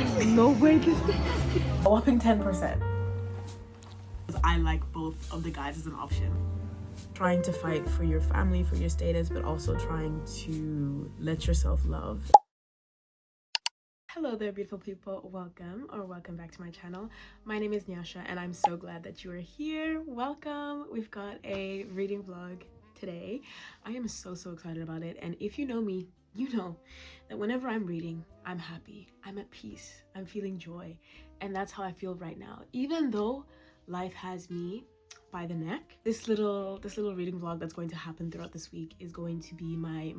There's no way this is a whopping 10%. I like both of the guides as an option. Trying to fight for your family, for your status, but also trying to let yourself love. Hello there, beautiful people. Welcome back to my channel. My name is Nyasha and I'm so glad that you are here. Welcome. We've got a reading vlog today. I am so excited about it, and if you know me, you know that whenever I'm reading, I'm happy, I'm at peace, I'm feeling joy, and that's how I feel right now. Even though life has me by the neck, this little reading vlog that's going to happen throughout this week is going to be my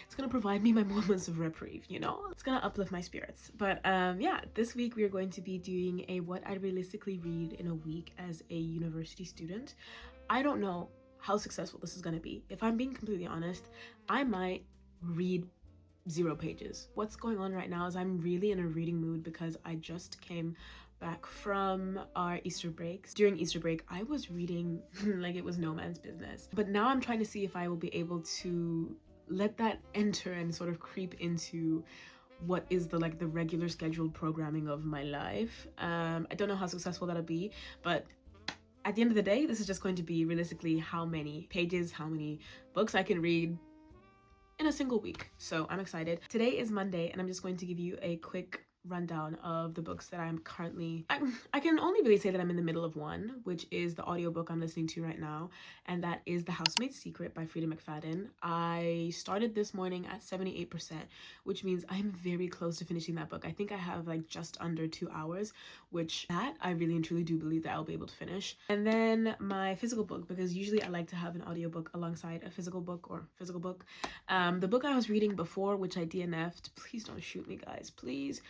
it's gonna provide me my moments of reprieve, you know? It's gonna uplift my spirits. But yeah, this week we are going to be doing a what I realistically read in a week as a university student. I don't know how successful this is gonna be. If I'm being completely honest, I might read 0 pages. What's going on right now is I'm really in a reading mood because I just came back from our Easter breaks. During Easter break, I was reading like it was no man's business. But now I'm trying to see if I will be able to let that enter and sort of creep into what is the regular scheduled programming of my life. I don't know how successful that'll be, but at the end of the day, this is just going to be realistically how many pages, how many books I can read in a single week. So I'm excited. Today is Monday and I'm just going to give you a quick rundown of the books that I'm currently I can only really say that I'm in the middle of one, which is the audiobook I'm listening to right now, and that is The Housemaid's Secret by Frida McFadden. I started this morning at 78%, which means I'm very close to finishing that book. I think I have just under 2 hours, which that I really and truly do believe that I'll be able to finish. And then my physical book, because usually I like to have an audiobook alongside a physical book. The book I was reading before, which I DNF'd, please don't shoot me guys, please.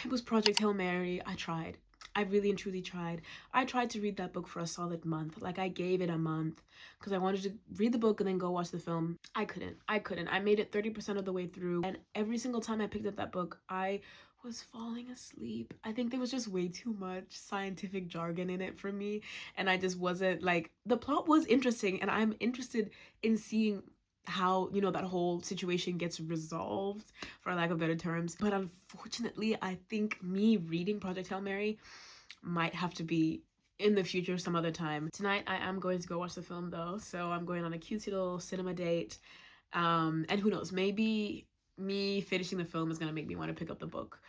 It was Project Hail Mary. I tried. I really and truly tried. I tried to read that book for a solid month. I gave it a month because I wanted to read the book and then go watch the film. I couldn't. I made it 30% of the way through, and every single time I picked up that book, I was falling asleep. I think there was just way too much scientific jargon in it for me, and I just wasn't the plot was interesting, and I'm interested in seeing how, you know, that whole situation gets resolved, for lack of better terms. But unfortunately, I think me reading Project Hail Mary might have to be in the future some other time. Tonight I am going to go watch the film though, so I'm going on a cute little cinema date, and who knows, maybe me finishing the film is gonna make me want to pick up the book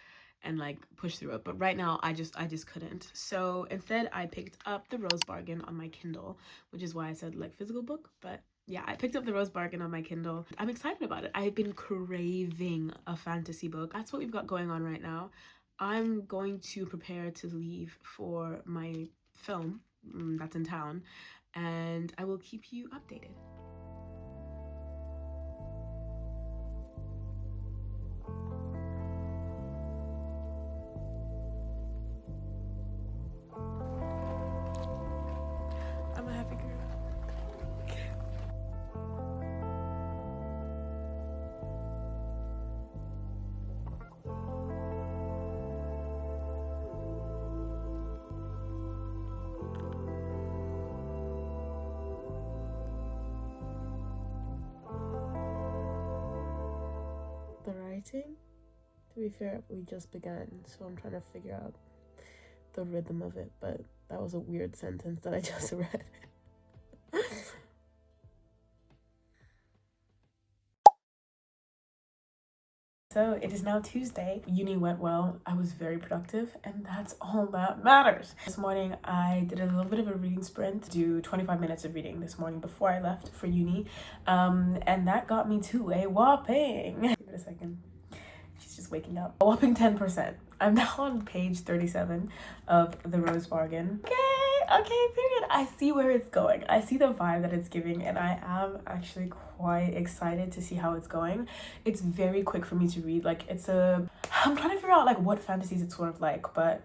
and push through it. But right now I just couldn't. So instead I picked up The Rose Bargain on my Kindle, which is why I said physical book. But yeah, I picked up The Rose Bargain on my Kindle. I'm excited about it. I've been craving a fantasy book. That's what we've got going on right now. I'm going to prepare to leave for my film that's in town, and I will keep you updated. I'm a happy girl. The writing, to be fair, we just began, so I'm trying to figure out the rhythm of it, but that was a weird sentence that I just read. So it is now Tuesday. Uni went well. I was very productive, and that's all that matters. This morning I did a little bit of a reading sprint, do 25 minutes of reading this morning before I left for uni, and that got me to a whopping, give it a second, she's just waking up, a whopping 10%. I'm now on page 37 of The Rose Bargain. Okay, period. I see where it's going. I see the vibe that it's giving, and I am actually quite excited to see how it's going. It's very quick for me to read. I'm trying to figure out what fantasies it's sort of like, but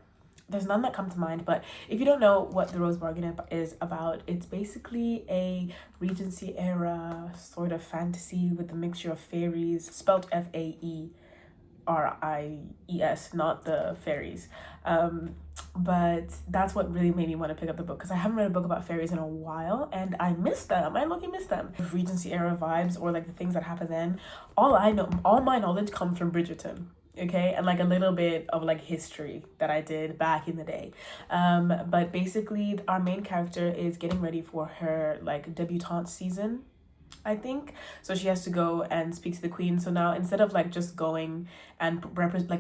there's none that come to mind. But if you don't know what The Rose Bargain is about, it's basically a Regency era sort of fantasy with a mixture of fairies, spelt Faeries, not the fairies. But that's what really made me want to pick up the book, because I haven't read a book about fairies in a while and I miss them. I low-key miss them. Regency era vibes, or the things that happen then. All my knowledge comes from Bridgerton. okay, and like a little bit of like history that I did back in the day. But basically our main character is getting ready for her like debutante season, I think. So she has to go and speak to the queen. So now instead of like just going and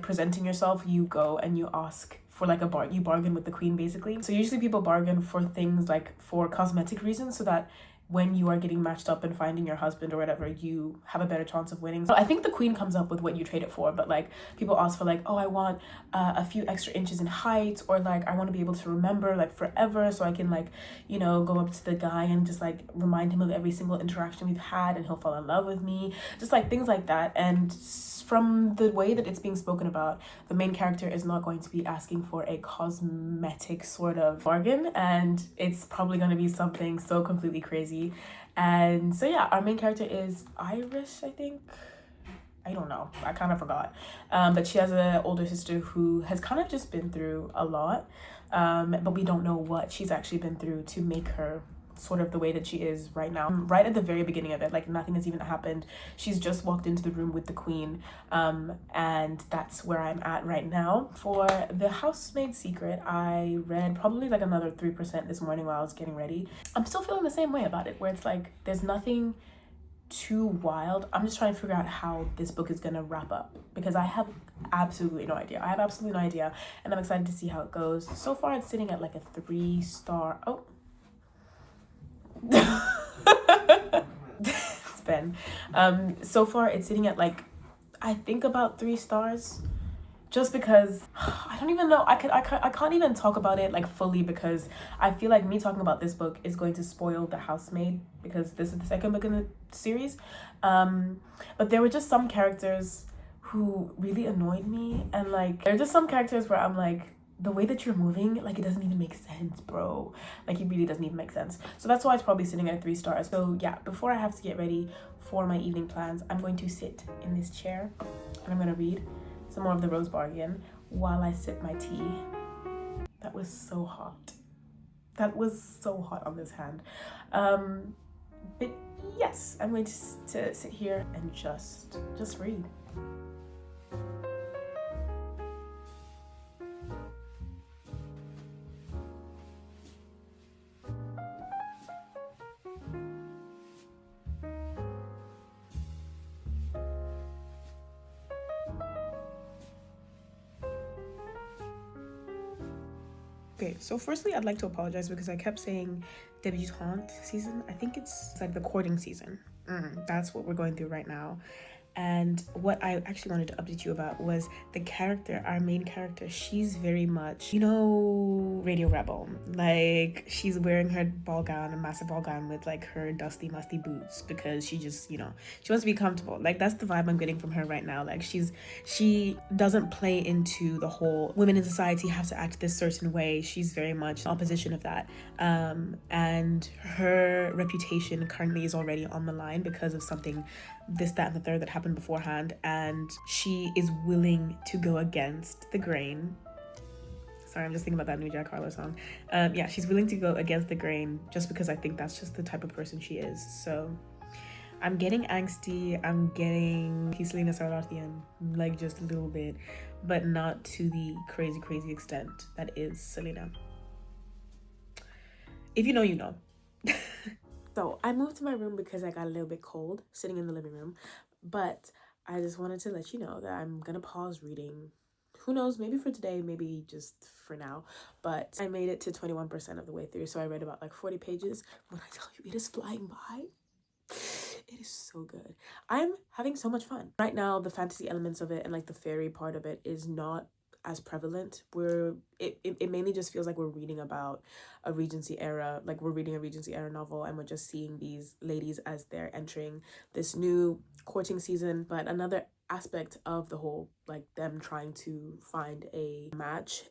presenting yourself, you go and you ask for like you bargain with the queen basically. So usually people bargain for things like for cosmetic reasons so that when you are getting matched up and finding your husband or whatever, you have a better chance of winning. So I think the queen comes up with what you trade it for, but like people ask for like, oh, I want a few extra inches in height, or like I want to be able to remember like forever so I can like, you know, go up to the guy and just like remind him of every single interaction we've had and he'll fall in love with me, just like things like that. And from the way that it's being spoken about, the main character is not going to be asking for a cosmetic sort of bargain, and it's probably going to be something so completely crazy. And so yeah, our main character is Irish, I think. I don't know, I kind of forgot. But she has an older sister who has kind of just been through a lot, but we don't know what she's actually been through to make her sort of the way that she is right now. Right at the very beginning of it, like nothing has even happened, she's just walked into the room with the queen, and that's where I'm at right now. For The Housemaid Secret, I read probably like another 3% this morning while I was getting ready. I'm still feeling the same way about it, where it's like there's nothing too wild. I'm just trying to figure out how this book is gonna wrap up because I have absolutely no idea. And I'm excited to see how it goes. So far it's sitting at like a 3-star. Oh, it's Ben. So far it's sitting at like, I think about 3 stars, just because I don't even know. I can't even talk about it like fully because I feel like me talking about this book is going to spoil The Housemaid because this is the second book in the series. But there were just some characters who really annoyed me, and like there are just some characters where I'm like, the way that you're moving, like it doesn't even make sense, bro. Like it really doesn't even make sense. So that's why it's probably sitting at 3 stars. So yeah, before I have to get ready for my evening plans, I'm going to sit in this chair and I'm gonna read some more of The Rose Bargain while I sip my tea. That was so hot. That was so hot on this hand. But yes, I'm going to sit here and just read. Okay, so firstly, I'd like to apologize because I kept saying debutante season. I think it's like the courting season. That's what we're going through right now. And what I actually wanted to update you about was the character, our main character. She's very much, you know, Radio Rebel. Like, she's wearing her ball gown, a massive ball gown with like her dusty, musty boots because she just, you know, she wants to be comfortable. Like, that's the vibe I'm getting from her right now. Like, she doesn't play into the whole women in society have to act this certain way. She's very much in opposition of that. And her reputation currently is already on the line because of something, this, that, and the third that happened beforehand, and she is willing to go against the grain. Sorry, I'm just thinking about that new Jack Harlow song. Yeah, she's willing to go against the grain just because I think that's just the type of person she is. So I'm getting angsty, I'm getting Selena Sarlothian, like just a little bit, but not to the crazy extent that is Selena. If you know, you know. So I moved to my room because I got a little bit cold sitting in the living room, but I just wanted to let you know that I'm gonna pause reading. Who knows, maybe for today, maybe just for now, but I made it to 21% of the way through, so I read about like 40 pages. When I tell you, it is flying by. It is so good. I'm having so much fun. Right now, the fantasy elements of it and like the fairy part of it is not as prevalent. It mainly just feels like we're reading about a Regency era, like we're reading a Regency era novel and we're just seeing these ladies as they're entering this new courting season. But another aspect of the whole, like them trying to find a match,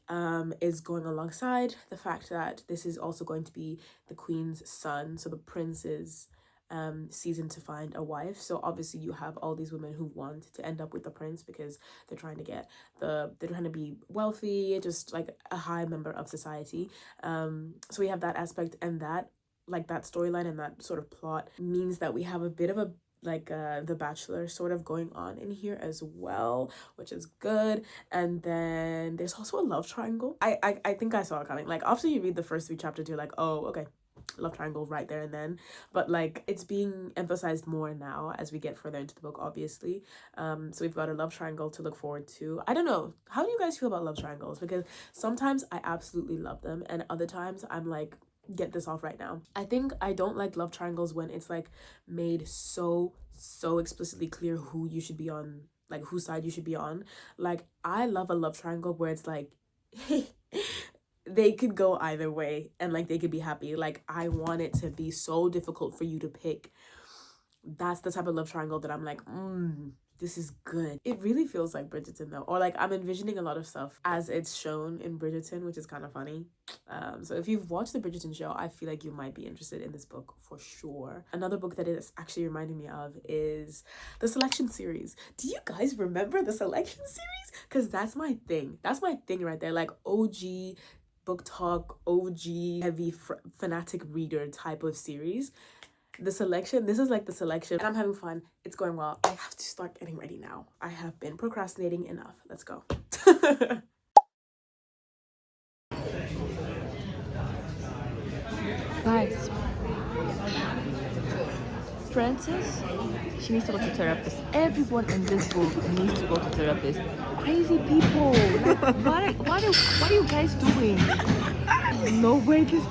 is going alongside the fact that this is also going to be the queen's son, so the prince's season to find a wife. So obviously you have all these women who want to end up with the prince because they're trying to be wealthy, just like a high member of society. So we have that aspect, and that, like that storyline and that sort of plot means that we have a bit of a like The Bachelor sort of going on in here as well, which is good. And then there's also a love triangle. I think I saw it coming. Like after you read the first 3 chapters, you're like, oh, okay, love triangle right there and then. But like it's being emphasized more now as we get further into the book, obviously. So we've got a love triangle to look forward to. I don't know, how do you guys feel about love triangles? Because sometimes I absolutely love them, and other times I'm like, get this off right now. I think I don't like love triangles when it's like made so explicitly clear who you should be on, like whose side you should be on. Like I love a love triangle where it's like they could go either way and like they could be happy. Like I want it to be so difficult for you to pick. That's the type of love triangle that I'm like, this is good. It really feels like Bridgerton though, or like I'm envisioning a lot of stuff as it's shown in Bridgerton, which is kind of funny. So if you've watched the Bridgerton show, I feel like you might be interested in this book for sure. Another book that is actually reminding me of is the Selection series. Do you guys remember the Selection series? Because that's my thing. That's my thing right there. Like OG book talk, OG heavy fanatic reader type of series. The Selection, this is like the Selection, and I'm having fun. It's going well. I have to start getting ready now. I have been procrastinating enough. Let's go. Guys, Frances, she needs to go to therapist. Everyone in this book needs to go to therapist. Crazy people. Like, what are you guys doing? There's no way this.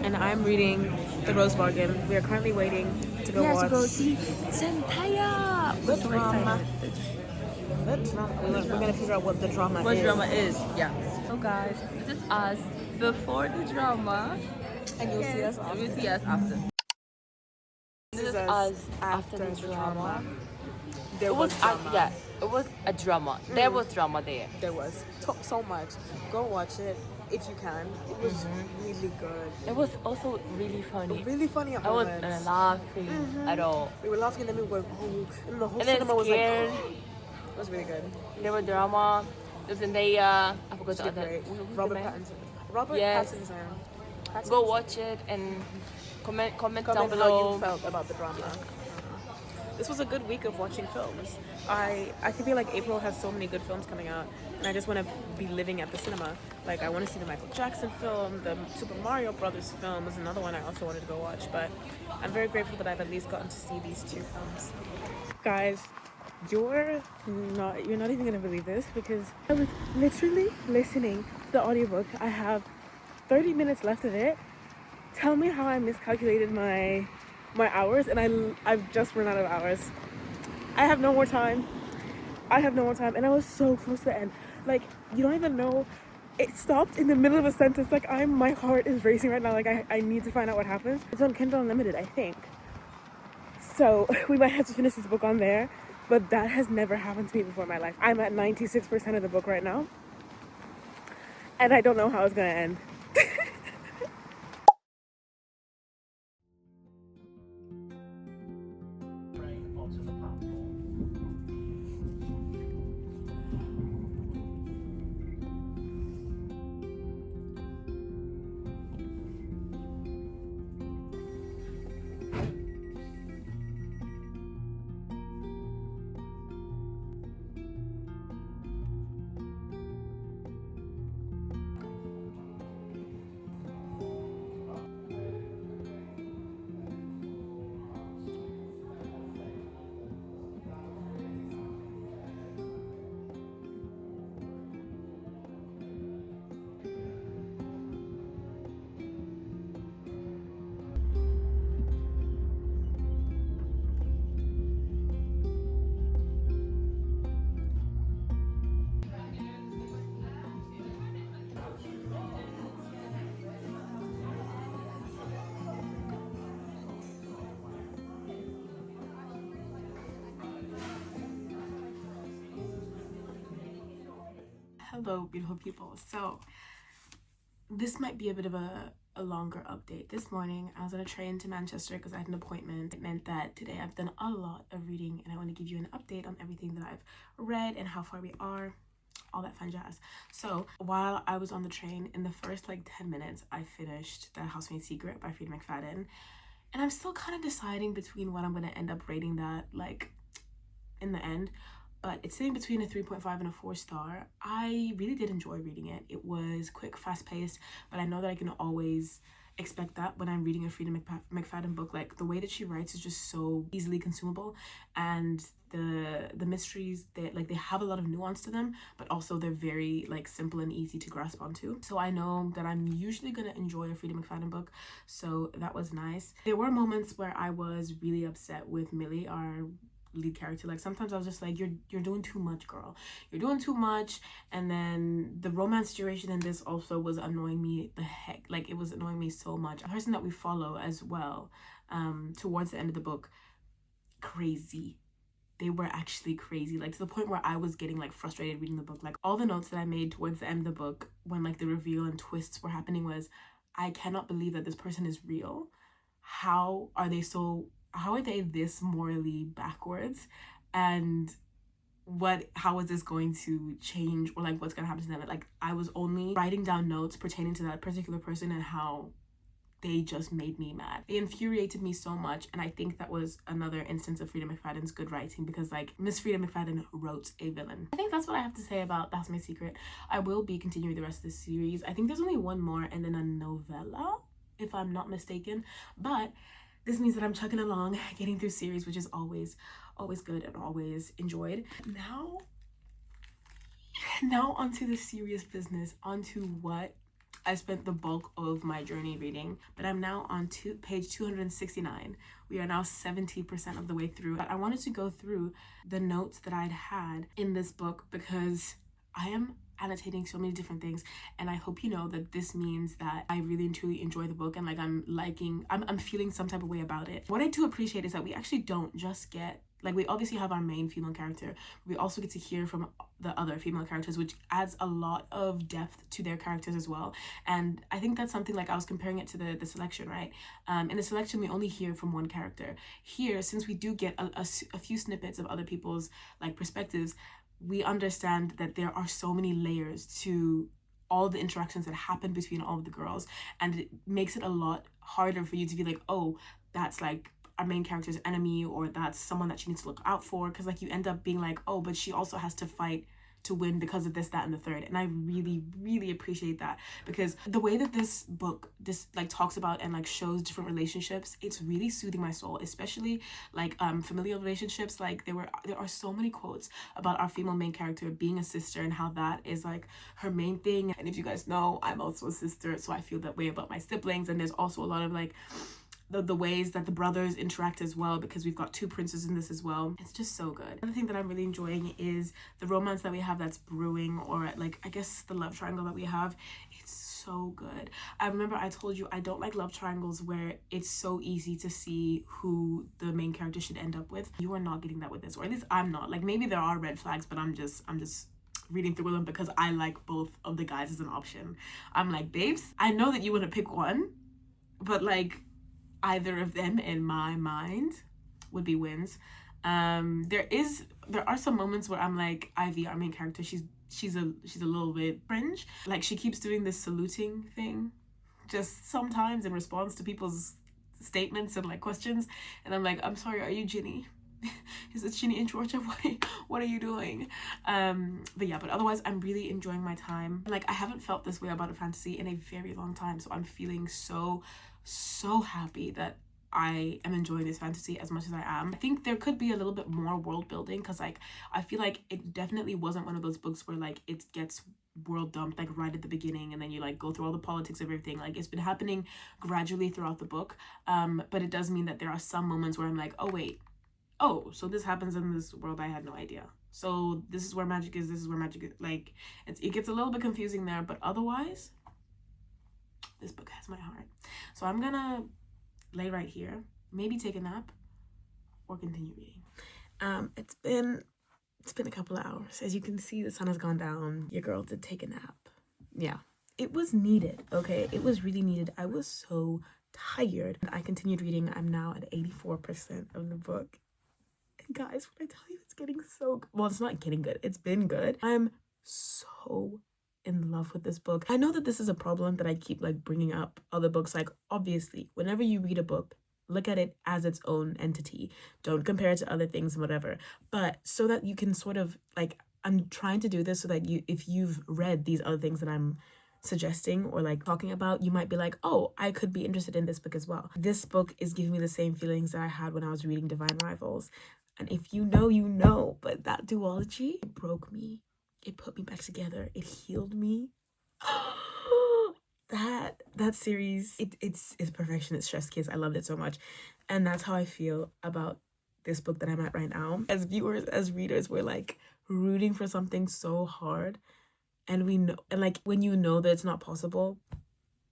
And I'm reading The Rose Bargain. We are currently waiting to go watch. To go see Zendaya. The drama. We're gonna figure out what the drama is. What drama is? Yeah. So guys, this is us before the drama, And you'll see us after. You'll see us after. This is us after the drama. There was drama. Yeah, it was a drama. There was drama there. There was so much. Go watch it if you can. It was really good. It was also really funny. Really funny at I moments. wasn't laughing at all. We were laughing and then we were and the whole And then cinema was like, scared. it was really good. There was drama. There was Zendaya. I forgot the She did other. great. Who's Robert the man? Pattinson. Robert Yes. Pattinson. Go watch it and comment down Comment below. how you felt about the drama. This was a good week of watching films. I feel like April has so many good films coming out, and I just want to be living at the cinema. Like I want to see the Michael Jackson film, the Super Mario Brothers film was another one I also wanted to go watch. But I'm very grateful that I've at least gotten to see these 2 films. Guys, you're not even gonna believe this, because I was literally listening to the audiobook. I have 30 minutes left of it. Tell me how I miscalculated my hours, and I've just run out of hours. I have no more time, and I was so close to the end. Like, you don't even know, it stopped in the middle of a sentence. Like my heart is racing right now. Like I need to find out what happens. It's on Kindle Unlimited, I think, so we might have to finish this book on there, but that has never happened to me before in my life. I'm at 96% of the book right now, and I don't know how it's gonna end. Hello, beautiful people. So this might be a bit of a longer update. This morning I was on a train to Manchester because I had an appointment. It meant that today I've done a lot of reading, and I want to give you an update on everything that I've read and how far we are, all that fun jazz. So while I was on the train, in the first like 10 minutes I finished The Housemaid's Secret by Frida McFadden, And I'm still kind of deciding between what I'm going to end up rating that, like, in the end. But it's sitting between a 3.5 and a 4-star. I really did enjoy reading it. It was quick, fast-paced, but I know that I can always expect that when I'm reading a Frida McFadden book. Like, the way that she writes is just so easily consumable, and the mysteries, they have a lot of nuance to them, but also they're very like simple and easy to grasp onto. So I know that I'm usually gonna enjoy a Frida McFadden book, so that was nice. There were moments where I was really upset with Millie, our lead character. Like, sometimes I was just like, you're doing too much, girl, you're doing too much. And then the romance situation in this also was annoying me the heck. Like, it was annoying me so much. A person that we follow as well, towards the end of the book, crazy. They were actually crazy, like to the point where I was getting like frustrated reading the book. Like, all the notes that I made towards the end of the book when like the reveal and twists were happening was, I cannot believe that this person is real. How are they this morally backwards? And how is this going to change, or like what's gonna happen to them? Like, I was only writing down notes pertaining to that particular person and how they just made me mad. They infuriated me so much, and I think that was another instance of Frida McFadden's good writing, because like Miss Frida McFadden wrote a villain. I think that's what I have to say about That's My Secret. I will be continuing the rest of the series. I think there's only one more and then a novella, if I'm not mistaken, but this means that I'm chugging along, getting through series, which is always good and always enjoyed. Now onto the serious business, onto what I spent the bulk of my journey reading. But I'm now on page 269. We are now 70% of the way through. But I wanted to go through the notes that I'd had in this book, because I am annotating so many different things, and I hope you know that this means that I really and truly enjoy the book, and like I'm feeling some type of way about it. What I do appreciate is that we actually don't just get, like, we obviously have our main female character, we also get to hear from the other female characters, which adds a lot of depth to their characters as well. And I think that's something, like, I was comparing it to the selection, right? In the selection, we only hear from one character. Here, since we do get a few snippets of other people's like perspectives, we understand that there are so many layers to all the interactions that happen between all of the girls, and it makes it a lot harder for you to be like, oh, that's like our main character's enemy, or that's someone that she needs to look out for, because like you end up being like, oh, but she also has to fight to win because of this, that, and the third. And I really appreciate that, because the way that this book like talks about and like shows different relationships, it's really soothing my soul, especially like familial relationships. Like, there are so many quotes about our female main character being a sister and how that is like her main thing. And if you guys know, I'm also a sister, so I feel that way about my siblings. And there's also a lot of like the ways that the brothers interact as well, because we've got two princes in this as well. It's just so good. Another thing that I'm really enjoying is the romance that we have that's brewing, or like, I guess the love triangle that we have. It's so good. I remember I told you I don't like love triangles where it's so easy to see who the main character should end up with. You are not getting that with this, or at least I'm not. Like, maybe there are red flags, but I'm just reading through them because I like both of the guys as an option. I'm like, babes, I know that you want to pick one, but like, either of them in my mind would be wins. There are some moments where I'm like, Ivy, our main character, she's a little bit cringe. Like, she keeps doing this saluting thing just sometimes in response to people's statements and like questions, and I'm like, I'm sorry, are you Ginny? Is it Ginny in Georgia? What are you doing? But otherwise, I'm really enjoying my time. Like, I haven't felt this way about a fantasy in a very long time, so I'm feeling so happy that I am enjoying this fantasy as much as I am. I think there could be a little bit more world building, because like, I feel like it definitely wasn't one of those books where like it gets world dumped like right at the beginning, and then you like go through all the politics of everything. Like, it's been happening gradually throughout the book, but it does mean that there are some moments where I'm like, oh wait, oh, so this happens in this world, I had no idea. So this is where magic is, this is where magic is. Like, it gets a little bit confusing there, but otherwise, this book has my heart. So I'm gonna lay right here, maybe take a nap, or continue reading. It's been a couple of hours. As you can see, the sun has gone down. Your girl did take a nap. Yeah, it was needed, okay? It was really needed. I was so tired. I continued reading. I'm now at 84% of the book. And guys, when I tell you, it's getting so good. Well, it's not getting good. It's been good. I'm so in love with this book. I know that this is a problem that I keep like bringing up other books. Like, obviously, whenever you read a book, look at it as its own entity. Don't compare it to other things, whatever. But so that you can sort of like, I'm trying to do this so that you, if you've read these other things that I'm suggesting or like talking about, you might be like, oh, I could be interested in this book as well. This book is giving me the same feelings that I had when I was reading Divine Rivals. And if you know, you know, but that duology, it broke me. It put me back together. It healed me. that series, it's perfection. It's chef's kiss. I loved it so much. And that's how I feel about this book that I'm at right now. As viewers, as readers, we're like rooting for something so hard, and we know, and like when you know that it's not possible,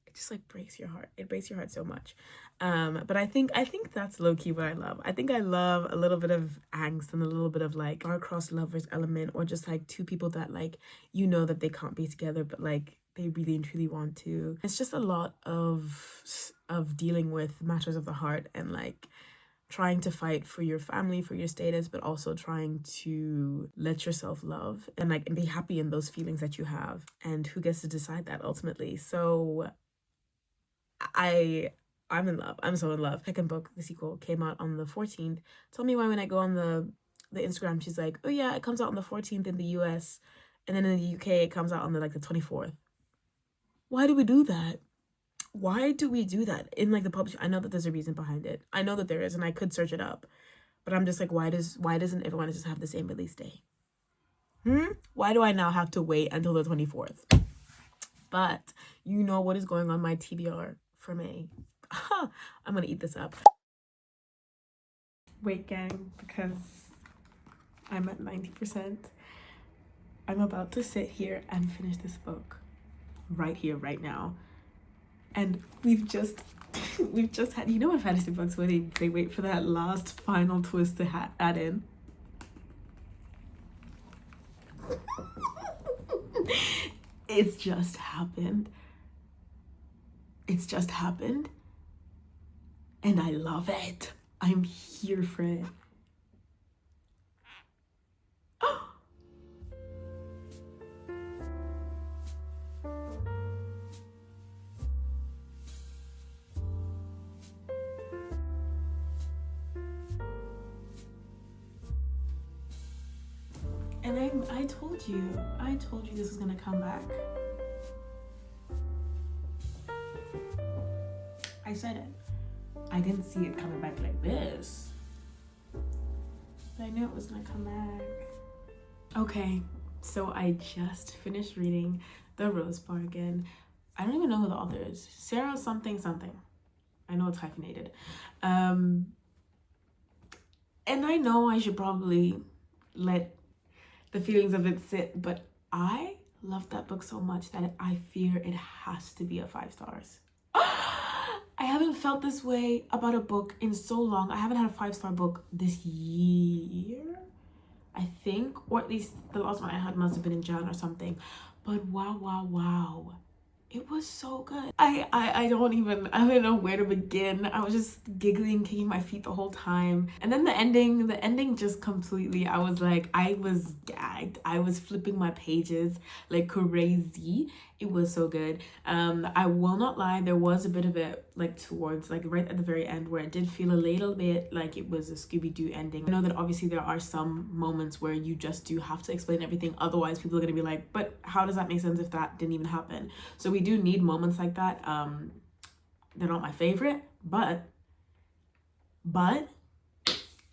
it just like breaks your heart. It breaks your heart so much. But I think that's low-key what I love. I think I love a little bit of angst and a little bit of like star-crossed lovers element, or just like two people that like, you know, that they can't be together, but like they really and truly want to. It's just a lot of dealing with matters of the heart, and like trying to fight for your family, for your status, but also trying to let yourself love and like and be happy in those feelings that you have. And who gets to decide that ultimately? So I'm in love. I'm so in love. Second book, the sequel, came out on the 14th. Told me why when I go on the Instagram, she's like, oh yeah, it comes out on the 14th in the US, and then in the UK it comes out on the 24th. Why do we do that? Why do we do that in like the publishing? I know that there's a reason behind it. I know that there is, and I could search it up, but I'm just like, why doesn't everyone just have the same release day? Why do I now have to wait until the 24th? But you know what is going on my TBR for May. I'm gonna eat this up. Wait, gang, because I'm at 90%. I'm about to sit here and finish this book right here, right now. And we've just had, you know what fantasy books where they wait for that last final twist to add in. It's just happened. It's just happened. And I love it. I'm here for it. And I told you this was gonna come back. I said it. I didn't see it coming back like this, but I knew it was gonna come back. Okay, so I just finished reading The Rose Bargain. I don't even know who the author is. Sarah something something. I know it's hyphenated. And I know I should probably let the feelings of it sit, but I love that book so much that I fear it has to be a 5 stars. I haven't felt this way about a book in so long. I haven't had a 5-star book this year, I think, or at least the last one I had must have been in Jan or something. But wow. It was so good. I don't know where to begin. I was just giggling, kicking my feet the whole time. And then the ending just completely, I was like, I was gagged. I was flipping my pages like crazy. It was so good. I will not lie, there was a bit of it like towards like right at the very end where it did feel a little bit like it was a Scooby-Doo ending. I know that obviously there are some moments where you just do have to explain everything, otherwise people are gonna be like, but how does that make sense if that didn't even happen? So we do need moments like that. They're not my favorite, but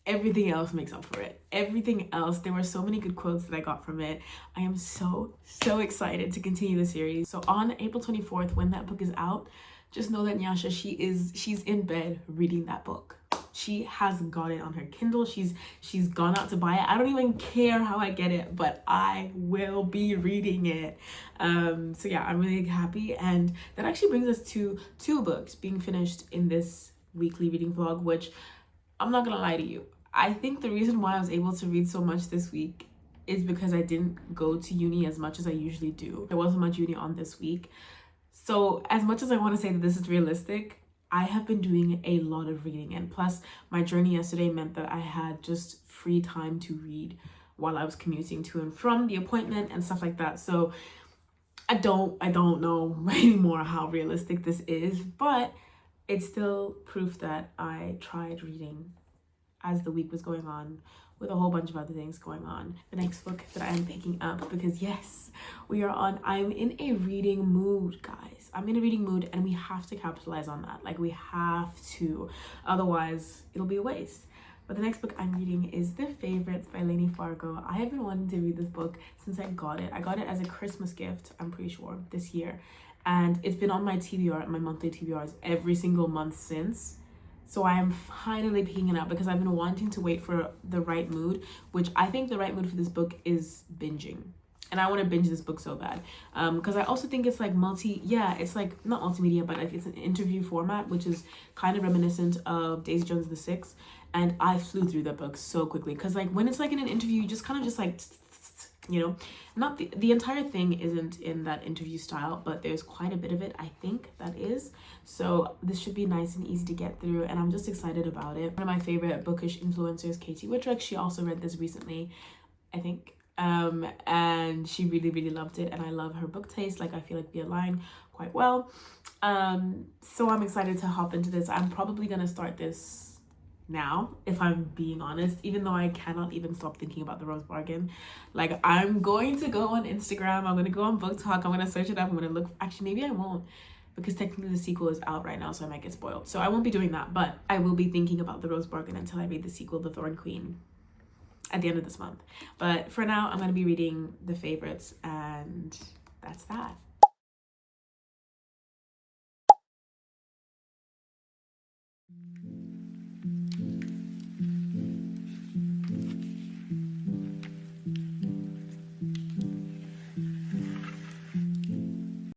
everything else makes up for it. Everything else, there were so many good quotes that I got from it. I am so excited to continue the series. So on April 24th, when that book is out, just know that Nyasha, she's in bed reading that book. She has got it on her Kindle. She's gone out to buy it. I don't even care how I get it, but I will be reading it. So yeah, I'm really happy. And that actually brings us to 2 books being finished in this weekly reading vlog, which I'm not gonna lie to you. I think the reason why I was able to read so much this week is because I didn't go to uni as much as I usually do. There wasn't much uni on this week. So as much as I want to say that this is realistic, I have been doing a lot of reading, and plus my journey yesterday meant that I had just free time to read while I was commuting to and from the appointment and stuff like that. So I don't know anymore how realistic this is, but it's still proof that I tried reading as the week was going on, with a whole bunch of other things going on. The next book that I am picking up, because yes, I'm in a reading mood, guys. I'm in a reading mood, and we have to capitalize on that. Like, we have to, otherwise it'll be a waste. But the next book I'm reading is The Favorites by Lainey Fargo. I have been wanting to read this book since I got it. I got it as a Christmas gift, I'm pretty sure, this year. And it's been on my TBR, my monthly TBRs, every single month since. So I am finally picking it up because I've been wanting to wait for the right mood, which I think the right mood for this book is binging. And I want to binge this book so bad. Because I also think it's like it's like not multimedia, but like it's an interview format, which is kind of reminiscent of Daisy Jones and the Six. And I flew through that book so quickly. Because like when it's like in an interview, you just kind of just like, you know, not the entire thing isn't in that interview style, but there's quite a bit of it, I think, that is. So this should be nice and easy to get through, and I'm just excited about it. One of my favorite bookish influencers, Katie Whitrick, she also read this recently, I think, and she really, really loved it, and I love her book taste. Like, I feel like we align quite well. So I'm excited to hop into this. I'm probably gonna start this now, if I'm being honest, even though I cannot even stop thinking about The Rose Bargain. Like, I'm going to go on Instagram, I'm gonna go on Book Talk, I'm gonna search it up, I'm gonna look. Actually, maybe I won't, because technically the sequel is out right now, so I might get spoiled. So I won't be doing that, but I will be thinking about The Rose Bargain until I read the sequel, The Thorn Queen, at the end of this month. But for now, I'm gonna be reading The Favorites, and that's that.